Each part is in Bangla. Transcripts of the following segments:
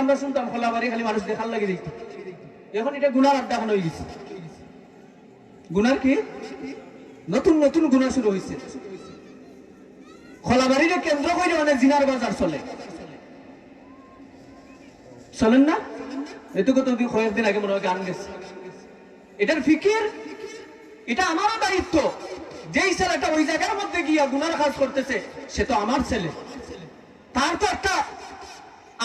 আমরা শুনতাম খোলাবাড়ি খালি মানুষ দেখার লাগে দেখতে, এখন এটা গুনার আড্ডা এখন হয়ে গেছে। গুনার কি নতুন নতুন গুণা শুরু হয়েছে। খোলাবাড়িকে কেন্দ্র করে অনেক জিনার বাজার চলে, চলেন না? এটুকু তো কয়েকদিন আগে মনে হয় গান গেছে। এটার ফিকির, এটা আমারও দায়িত্ব। যেই ছেলেটা ওই জায়গার মধ্যে গিয়া গুনার কাজ করতেছে সে তো আমার ছেলে, তার তো একটা,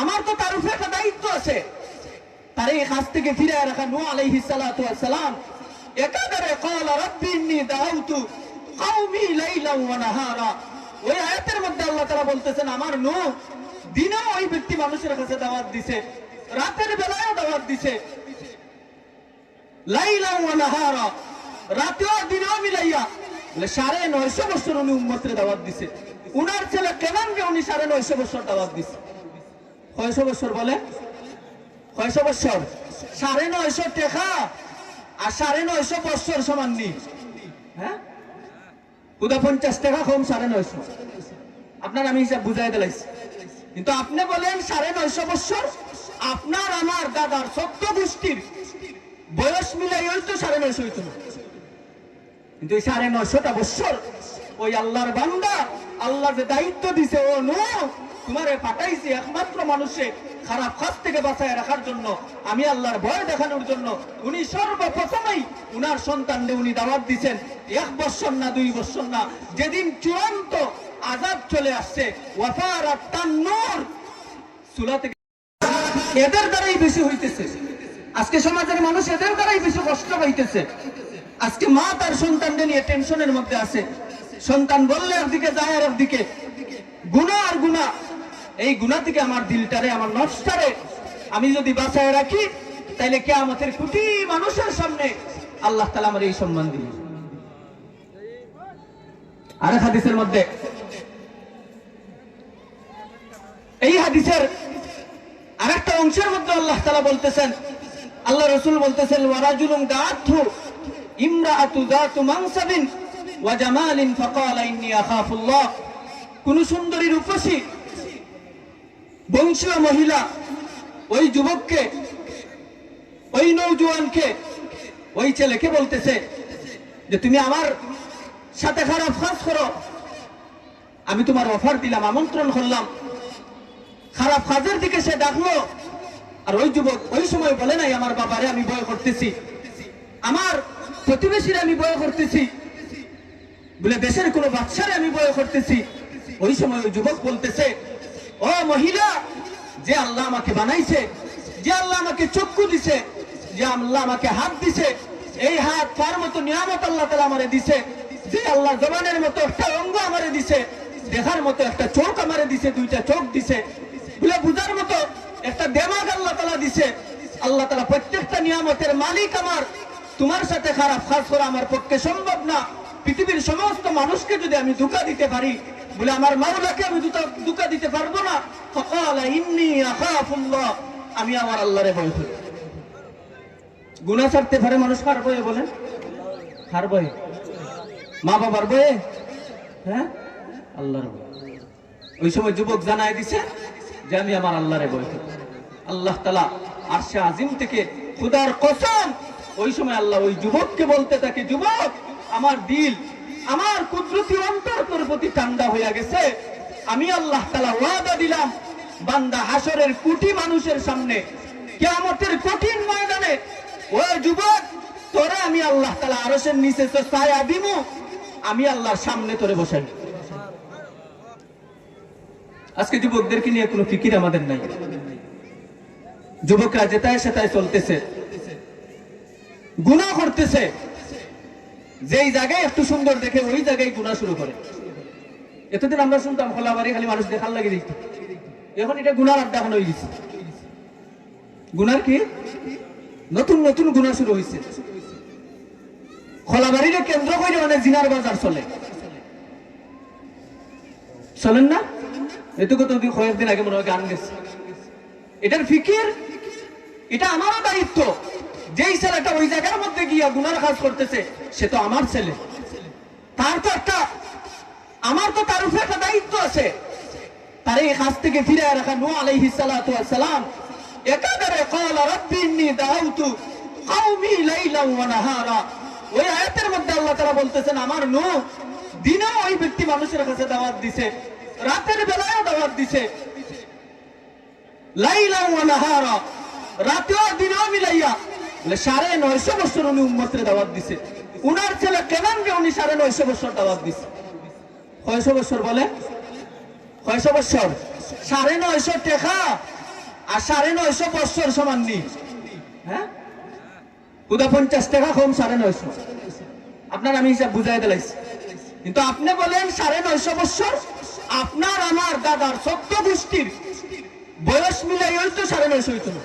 আমার তো তার উপরে একটা দায়িত্ব আছে। তার এই কাজ থেকে ফিরে রাখা। নূহ আলাইহিস সালাতু ওয়াস সালাম একাধারে ক্বালা রাব্বি ইন্নী দাআউতু কওমি লাইলান ওয়া নাহারা, ওই আয়াতের মধ্যে আল্লাহ তাআলা বলতেছেন আমার নূহ দিনে ওই ব্যক্তি মানুষের কাছে দাওয়াত দিছে, রাতের বেলায়ও দাওয়াত দিছে। লাইলান ওয়া নাহারা, রাতেও দিনেও মিলাইয়া 950 বছর উনি উম্মতের দাওয়াত দিছে। উনার ছেলে কেমন যে উনি 950 বছর দাওয়াত দিছে। কয়শো বছর বলে? কয়শো বছর? 950 টাকা আর 950 বছর সমান নি? হ্যাঁ, 50 টাকা কম 950। আপনার আমি হিসাব বুঝাই দিলাইছি। কিন্তু আপনি বলেন 950 বছর, আপনার আমার দাদার 14 গোষ্ঠীর বয়স মিলাই হইতো 950 হইতো না। কিন্তু এই 950টা বছর ওই আল্লাহর বান্দা, আল্লাহ যে দায়িত্ব দিছে, ও নূহ তোমারে পাঠাইছি একমাত্র মানুষে খারাপ কাজ থেকে বাঁচায় রাখার জন্য, আমি আল্লাহর ভয় দেখানোর জন্য। উনি সর্বপ্রথমেই উনার সন্তানকে উনি দাওয়াত দিচ্ছেন 1 বছর না 2 বছর না, যেদিন চূড়ান্ত আযাব চলে আসছে। ওয়াফারাত তান্নুর সূরা থেকে এদের দ্বারাই বেশি হইতেছে। আজকে সমাজের মানুষ এদের দ্বারাই বেশি কষ্ট পাইতেছে। আজকে মা তার সন্তানকে নিয়ে টেনশনের মধ্যে আছে। সন্তান বললে একদিকে যায় আর একদিকে গুনাহ আর গুনাহ। এই গুনাহ থেকে আমার দিলটারে, আমার নফসটারে আমি যদি বাঁচায় রাখি, তাইলে কিয়ামতের কোটি মানুষের সামনে আল্লাহ তাআলা আমার এই সম্মান দিবেন। আর হাদিসের মধ্যে, এই হাদিসের আরেকটা অংশের মধ্যে আল্লাহ তাআলা বলতেছেন, আল্লাহ রাসূল বলতেছেন ওয়ারাজুলুন দাআতহু ইমরাআতু যাতু মানসাবিন ওয়া জামালিন ফাকালা ইন্নী আখাফুল্লাহ। কোন সুন্দরী রূপসী বংশীয় মহিলা ওই যুবককে, ওই নওজোয়ানকে, ওই ছেলেকে বলতেছে যে তুমি আমার সাথে খারাপ কাজ করো, আমি তোমার অফার দিলাম, আমন্ত্রণ করলাম। খারাপ কাজের দিকে সে ডাকলো। আর ওই যুবক ওই সময় বলে নাই আমার বাবারে আমি ভয় করতেছি, আমার প্রতিবেশীর আমি ভয় করতেছি, বলে দেশের কোন বাদশারে আমি ভয় করতেছি। ওই সময় ওই যুবক বলতেছে, ও মহিলা, যে আল্লাহ আমাকে বানাইছে, যে আল্লাহ আমাকে চক্ষু দিছে, যে আল্লাহ আমাকে হাত দিছে, এই হাত পার মতো নিয়ামত আল্লাহ তাআলা আমারে দিছে, যে আল্লাহ জবানের মতো একটা অঙ্গ আমারে দিছে, দেখার মতো একটা চোখ আমারে দিছে, 2টা চোখ দিছে, বলে বুঝার মতো একটা দিমাগ আল্লাহ তাআলা দিছে। আল্লাহ তাআলা প্রত্যেকটা নিয়ামতের মালিক আমার। তোমার সাথে খারাপ কাজ করা আমার পক্ষে সম্ভব না। পৃথিবীর সমস্ত মানুষকে যদি আমি ধোঁকা দিতে পারি, বলে আমার মাওলাকে আমি ধোঁকা দিতে পারবো না। ফাকালা ইন্নী আখাফুল্লাহ, আমি আমার আল্লাহরে ভয় করি। গুনাহ ছাড়তে পারে মানুষ কার ভয়ে বলেন? কার ভয়ে? মা বাবার ভয়ে? হ্যাঁ, আল্লাহর ভয়ে। ওই সময় যুবক জানায় দিছে যে আমি আমার আল্লাহরে ভয় করি। আল্লাহ তাআলা আরশে আজিম থেকে খোদার কসম, ওই সময় আল্লাহ ওই যুবককে বলতে থাকে, যুবক, আমার দিল, আমার কুদরতি অন্তর তোর প্রতি ঠান্ডা হয়ে গেছে। আমি আল্লাহ তাআলা ওয়াদা দিলাম, বান্দা হাসরের কোটি মানুষের সামনে কিয়ামতের কঠিন ময়দানে, ও যুবক, তোরে আমি আল্লাহ তাআলা আরশের নিচে তো ছায়া দিমু, আমি আল্লাহর সামনে তোরে বসাই। আজকে যুবকদেরকে নিয়ে কোনো ফিকির আমাদের নাই। যুবকরা যেটায় সেটাই চলতেছে, গুনাহ করতেছে। যেই জায়গায় একটু সুন্দর দেখে ওই জায়গায় গুনাহ শুরু করে। এতদিন আমরা শুনতাম খোলাবাড়ি খালি মানুষ দেখার লাগে দেখতে, এখন এটা গুনার আড্ডা এখন হয়ে গেছে। গুনার কি নতুন নতুন গুনাহ শুরু হয়েছে। খোলাবাড়িকে কেন্দ্র করে অনেক জিনার বাজার চলে, চলেন না? এটুকু তো কয়েকদিন আগে মনে হয় গান গেছে। এটার ফিকির, এটা আমারও দায়িত্ব। যেই ছেলেটা ওই জায়গার মধ্যে গিয়া গুনার কাজ করতেছে সে তো আমার ছেলে, তার তো একটা, আমার তো তার উপরে একটা দায়িত্ব আছে। তার এই কাজ থেকে ফিরে রাখা। নূহ আলাইহিস সালাতু ওয়াস সালাম একাধারে ক্বালা রাব্বি ইন্নী দাআউতু কওমি লাইলান ওয়া নাহারা। ওই আয়াতের মধ্যে আল্লাহ তাআলা বলতেছেন আমার নূহ দিনে ওই ব্যক্তি মানুষের কাছে দাওয়াত দিছে, রাতের বেলায়ও দাওয়াত দিছে, লাইলান ওয়া নাহারা, রাতেও দিনেও মিলাইয়া 950 বছর উনি উম্মতের দাওয়াত দিছে। উনার ছেলে কেনানকে উনি 950 বছর দাওয়াত দিছে। কয়শো বছর বলে? কয়শো বছর? 950 টাকা আর 950 বছর সমান নি? হ্যাঁ, 50 টাকা কম 950। আপনার আমি হিসাব বুঝাই দিলাইছি, কিন্তু আপনি বলেন 950 বছর। আপনার আমার দাদার 14 গোষ্ঠীর বয়স মিলাই হইতো 950 হইতো না,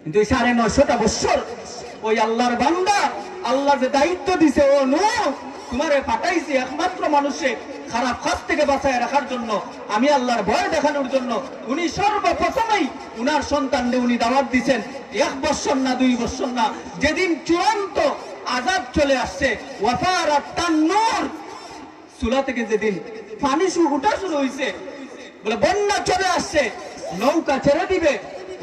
কিন্তু এই 950টা বছর ওই আল্লাহর বান্দা, আল্লাহ যে দায়িত্ব দিছে, ও নূহ তোমারে পাঠাইছি একমাত্র মানুষে খারাপ কাজ থেকে বাঁচায় রাখার জন্য, আমি আল্লাহর ভয় দেখানোর জন্য। উনি সর্বপ্রথমেই উনার সন্তানকে উনি দাওয়াত দিচ্ছেন 1 বছর না 2 বছর না, যেদিন চূড়ান্ত আযাব চলে আসছে, ওয়াফারাত তান্নুর, চুলা থেকে যেদিন পানি উঠা শুরু হয়েছে, বলে বন্যা চলে আসছে, নৌকা ছেড়ে দিবে,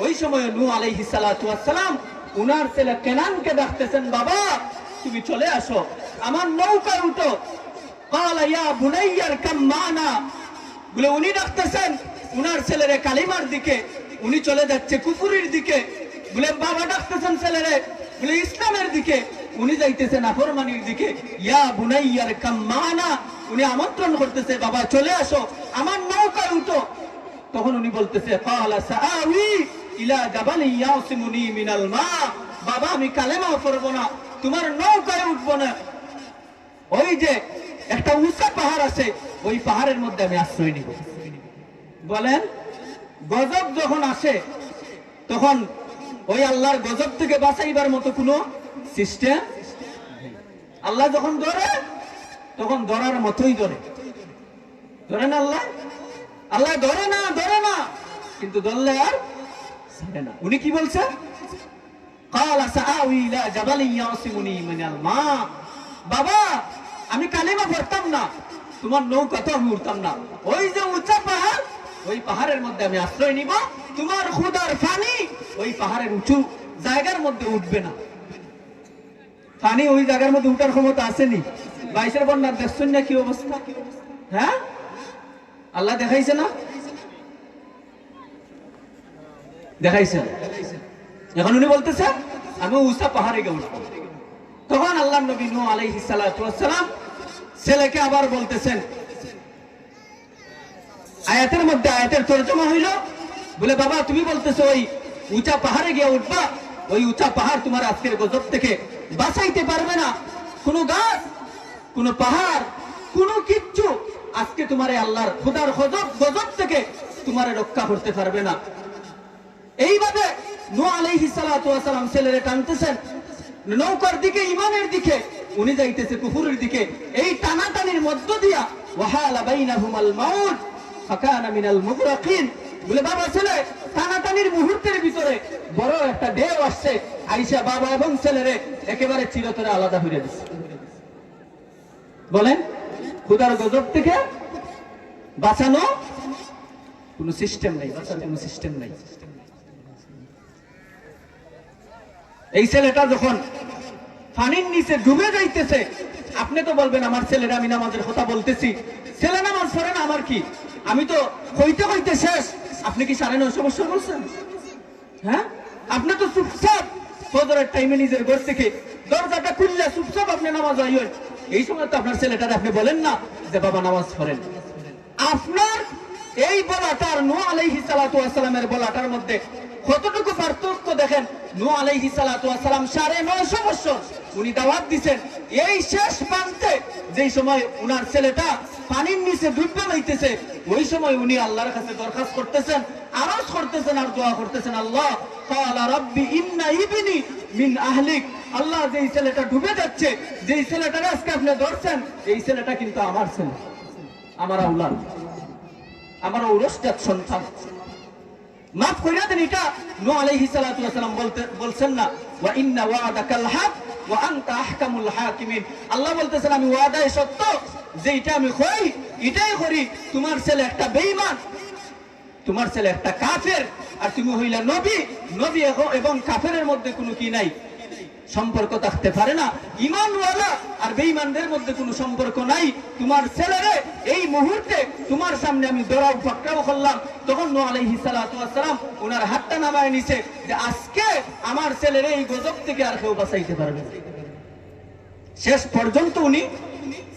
ওই সময় নূহ আলাইহিস সালাতু ওয়াস সালাম উনার ছেলে কেনানকে ডাকতেছেন, বাবা তুমি চলে আসো, আমার নৌকায় উঠো। ক্বালা ইয়া বুনাইয়া আরকাম মা'না, বলে উনি ডাকতেছেন উনার ছেলেরে কালিমার দিকে, উনি চলে যাচ্ছে কুফরির দিকে। বলে বাবা ডাকতেছেন ছেলেরে, বলে ইসলামের দিকে, উনি যাইতেছেন নাফরমানির দিকে। ইয়া বুনাইয়া আরকাম মা'না, উনি আমন্ত্রণ করতেছে, বাবা চলে আসো, আমার নৌকায় উঠো। তখন উনি বলতেছে ক্বালা সাআউই ইলা জাবালিন ইয়াসিমুনি মিনাল মা, বাবা আমি কালেমা পড়বো না, তোমার নৌকায় উঠবো না, ওই যে একটা উঁচা পাহাড় আছে, ওই পাহাড়ের মধ্যে আমি আশ্রয় নিব। বলেন, গজব যখন আসে তখন ওই আল্লাহর গজব থেকে বাঁচাইবার মতো কোনো সিস্টেম, আল্লাহ যখন ধরে তখন ধরার মতোই ধরে। ধরেন আল্লাহ, আল্লাহ ধরে না, কিন্তু ধরলে আর ছাড়ে না। উনি কি বলছে? ক্বালা সাআউই ইলা জাবালিন ইয়াসিমুনি মিনাল মা, বাবা আমি কালিমা পড়তাম না, তোমার নৌকা তো আমি উঠতাম না, ওই যে উঁচা পাহাড়, ওই পাহাড়ের মধ্যে আমি আশ্রয় নিব, তোমার খুদার পানি ওই পাহাড়ের উঁচু জায়গার মধ্যে উঠবে না। পানি ওই জায়গার মধ্যে উঠার ক্ষমতা আসেনি। 22 বন্যার দেখছেন না কি অবস্থা? হ্যাঁ, আল্লাহ দেখাইছে না? দেখাইছে। এখন উনি বলতেছে আমি উঁচা পাহাড়ে গিয়ে উঠবো। তখন আল্লাহ নবী নূহ আলাইহিস সালাতু ওয়াস সালাম ছেলেকে আবার বলতেছেন, আয়াতের মধ্যে আয়াতের তরজমা হইল, বলে বাবা তুমি বলতেছো ওই উঁচা পাহাড়ে গিয়ে উঠবা, ওই উঁচা পাহাড় তোমার আজকের গজব থেকে বাঁচাইতে পারবে না। কোনো গাছ, কোনো পাহাড়, কোনো কিচ্ছু আজকে তোমার আল্লাহর খোদার গজব থেকে তোমারে রক্ষা করতে পারবে না। এইভাবে নূহ আলাইহিস সালাতু ওয়াস সালাম ছেলেরে টানতেছেন নৌকার দিকে, ইমানের দিকে, উনি যাইতেছে কুফরের দিকে। এই টানাটানির মধ্য দিয়া ওয়াহালা বাইনাহুমাল মাউত ফাকানা মিনাল মুগরাকিন, বলে বাবা ছেলে টানাটানির মুহূর্তের ভিতরে বড় একটা ঢেউ আসছে, আয়েশা বাবা এবং ছেলেরে একেবারে চিরতরে আলাদা হয়ে দিচ্ছে। বলেন, খোদার গজব থেকে বাঁচানো কোনো সিস্টেম নাই, বাঁচানোর কোনো সিস্টেম নাই। এই ছেলেটা যখন পানির নিচে ডুবে যাইতেছে, আপনি তো বলবেন আমার ছেলেরা, আমি নামাজের কথা বলতেছি, ছেলে নামাজ পড়ে না, আমার কি, আমি তো হইতে শেষ। আপনি কি 950 বছর বলছেন? হ্যাঁ, আপনি তো চুপচাপ ফজরের টাইমে নিজের ঘর থেকে দরজাটা খুললে চুপচাপ আপনি নামাজ আইয়েন। এই সময় তো আপনার ছেলেটারে আপনি বলেন না যে বাবা নামাজ পড়েন। আপনার এই বলাটার নূহ আলাইহিস সালাতু ওয়াস সালামের বলাটার মধ্যে কতটুকু পার্থক্য দেখেন। নূহ আলাইহিস সালাতু ওয়াস সালাম 950 বছর উনি দাওয়াত দিবেন, এই শেষ প্রান্তে যেই সময় উনার ছেলেটা পানির নিচে ডুবে যাইতেছে, ওই সময় উনি আল্লাহর কাছে দরখাস্ত করতেছেন, আরজ করতেছেন আর দোয়া করতেছেন, আল্লাহ ক্বালা রাব্বি ইন্না ইবনি মিন আহলিক, আল্লাহ যেই ছেলেটা ডুবে যাচ্ছে, যেই ছেলেটারে আজকে আপনি ধরছেন, এই ছেলেটা কিন্তু আমার ছেলে, আমার আওলাদ, আমার ঔরসজাত সন্তান, মাফ কইরা দেন। এটা নূহ আলাইহিস সালাতু ওয়াস সালাম বলছেন না, ওয়া ইন্না ওয়াদাকাল হক ওয়া আনতা আহকামুল হাকিমিন, আল্লাহ বলতেছেন আমি ওয়াদায় সত্য, যেটা আমি কই এটাই করি। তোমার ছেলে একটা বেঈমান, তোমার ছেলে একটা কাফের, আর তুমি হইলা নবী। নবী এবং কাফেরের মধ্যে কোনো কি নাই, সম্পর্ক থাকতে পারে না। ঈমানওয়ালা আর বেঈমানদের মধ্যে কোনো সম্পর্ক নাই। তোমার ছেলেরে এই মুহূর্তে তোমার সামনে আমি দৌড়াও পাকড়াও করলাম, তখন নূহ আলাইহিস সালাতু ওয়াস সালাম ওনার হাতটা নামায় নিছে যে আজকে আমার ছেলেরে এই গজব থেকে আর কেউ বাঁচাইতে পারবে না। শেষ পর্যন্ত উনি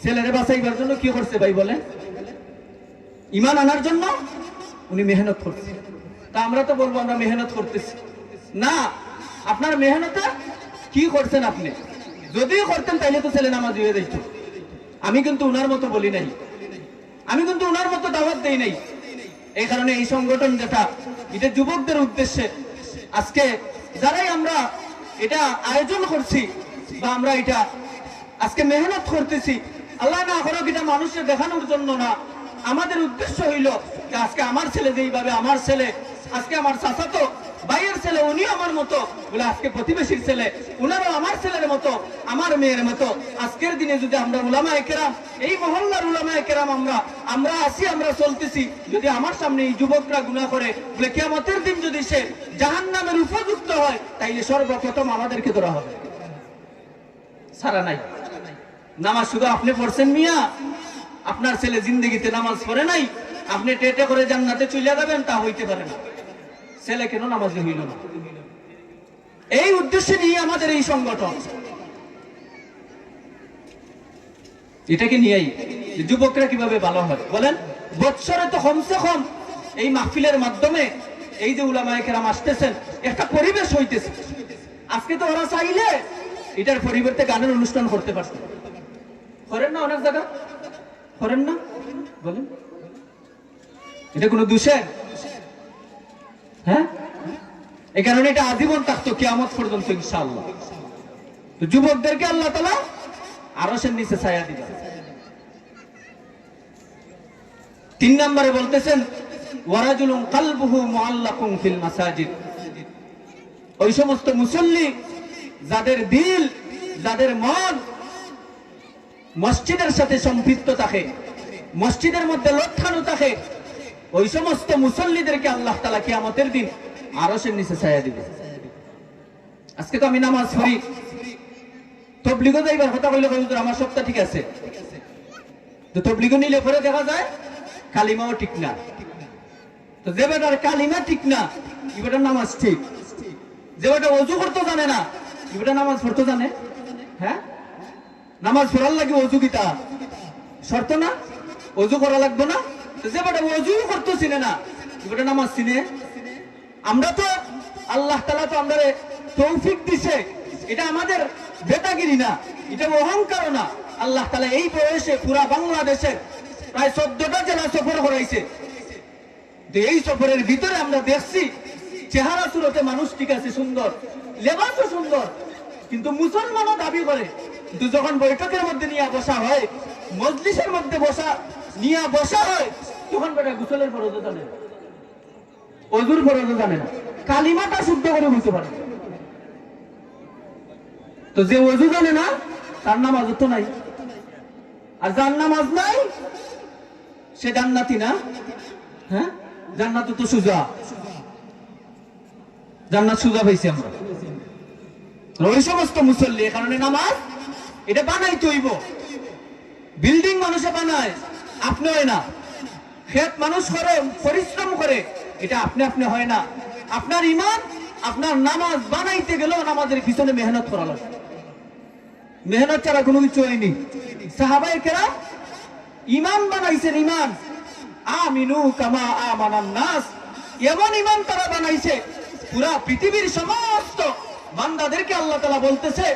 ছেলেরে বাঁচাইবার জন্য কি করছে ভাই বলে, ঈমান আনার জন্য উনি মেহনত করছে। তা আমরা তো বলবো আমরা মেহনত করতেছি না। আপনার মেহনতে কি করছেন আপনি? যদিও করতেন তাইলে তো ছেলে নামাজ হয়ে যাইত। আমি কিন্তু উনার মতো বলি নাই, আমি কিন্তু উনার মতো দাওয়াত দেই নাই। এই কারণে এই সংগঠন যেটা, এটা যুবকদের উদ্দেশ্যে আজকে যারাই আমরা এটা আয়োজন করছি বা আমরা এটা আজকে মেহনত করতেছি, আল্লাহ না করুক এটা মানুষের দেখানোর জন্য না। আমাদের উদ্দেশ্য হইল যে আজকে আমার ছেলে যেইভাবে, আমার ছেলে আজকে আমার চাচাতো ভাইয়ের ছেলে উনি আমার মতো বলে, আজকে প্রতিবেশীর ছেলে উনারও আমার ছেলের মতো, আমার মেয়ের মতো। আজকের দিনে যদি আমরা উলামায়ে কেরাম, এই মহল্লার উলামায়ে কেরাম আমরা আসি, আমরা চলতেছি, যদি আমার সামনে এই যুবকরা গুনাহ করে বলে কিয়ামতের দিন যদি সে জাহান্নামের উপযুক্ত হয়, তাইলে সর্বপ্রথম আমাদেরকে ধরা হবে, সারা নাই। নামাজ শুধু আপনি পড়ছেন মিয়া, আপনার ছেলে জিন্দগিতে নামাজ পড়ে নাই, আপনি টেটে করে জান্নাতে চলে যাবেন, তা হইতে পারে না। ছেলে কেন নামাজি হইল না? এই উদ্দেশ্যে নিয়ে আমাদের এই সংগঠন, এটাকে নিয়েই যুবকরা কিভাবে ভালো হয় বলেন। বৎসরে তো কমসে কম এই মাহফিলের মাধ্যমে এই যে উলামায়ে কেরাম আসতেছেন, একটা পরিবেশ হইতেছে। আজকে তো ওরা চাইলে এটার পরিবর্তে গানের অনুষ্ঠান করতে পারছে, করেন না? অনেক জায়গা করেন না বলেন, এটা কোনো দোষের? হ্যাঁ, এই কারণে এটা আজীবন থাকতো কিয়ামত পর্যন্ত ইনশাআল্লাহ। তো যুবকদেরকে আল্লাহ তাআলা আরশের নিচে ছায়া দিবেন। 3 নম্বরে বলতেছেন ওয়ারাজুলুন কালবুহু মুআল্লাকুন ফিল মাসাজিদ। ওই সমস্ত মুসল্লি যাদের দিল, যাদের মন মসজিদের সাথে সম্পৃক্ত থাকে, মসজিদের মধ্যে লটকানো থাকে, ওই সমস্ত মুসল্লিদেরকে আল্লাহ তাআলা কিয়ামতের দিন আরশের নিচে ছায়া দিবে। আজকে তো আমি নামাজ পড়ি, তবলিগও যাইবার কথা কইলে হুজুর আমার সবটা ঠিক আছে, তো তবলিগও নিলে পরে দেখা যায় কালিমাও ঠিক না। তো যে বেটার কালিমা ঠিক না, এই বেটার নামাজ ঠিক। যে বেটা ওযু করতে জানে না, এই বেটা নামাজ পড়তে জানে? হ্যাঁ, নামাজ পড়ার লাগে ওযু কিতা শর্ত না? ওযু করা লাগবে না? যে বেটা ওযু করতে চিনে না, এই বেটা নামাজ চিনে? আমরা তো আল্লাহ তাআলা তো আমাদের তৌফিক দিছে, এটা আমাদের বেটাগিরি না, এটা অহংকার না। আল্লাহ তাআলা এই বয়সে পুরা বাংলাদেশের প্রায় 14টা জেলা সফর করাইছে। তো এই সফরের ভিতরে আমরা দেখছি চেহারা সুরতে মানুষ ঠিক আছে, সুন্দর, লেবাসও সুন্দর, কিন্তু মুসলমানও দাবি করে। কিন্তু যখন বৈঠকের মধ্যে নিয়ে বসা হয়, মজলিসের মধ্যে নিয়ে বসা হয়, তখন বেটা গোসলের ফরজও জানে না, ওযুর ফরজও জানে না, কালিমাটা শুদ্ধ করে বুঝতে পারে। তো যে ওযু জানে না তার নামাজ তো নাই, আর যার নামাজ নাই সে জান্নাতি না। হ্যাঁ, জান্নাত তো সুজা, জান্নাত সুজা পাইছি আমরা। ওই সমস্ত মুসল্লি, এ কারণে নামাজ এটা বানাইতে হইব। বিল্ডিং মানুষে বানায়, আপনি হয় না। খেত মানুষ করে, পরিশ্রম করে, এটা আপনি আপনি হয় না। আপনার ঈমান, আপনার নামাজ বানাইতে গেলেও নামাজের পিছনে মেহনত করা লাগে। মেহনত ছাড়া কোনো কিছু হয়নি। সাহাবায়ে কেরাম ঈমান বানাইছেন, ঈমান আমিনু কামা আমানান নাস, এমন ঈমান তারা বানাইছে পুরা পৃথিবীর সমস্ত বান্দাদেরকে আল্লাহ তাআলা বলতেছে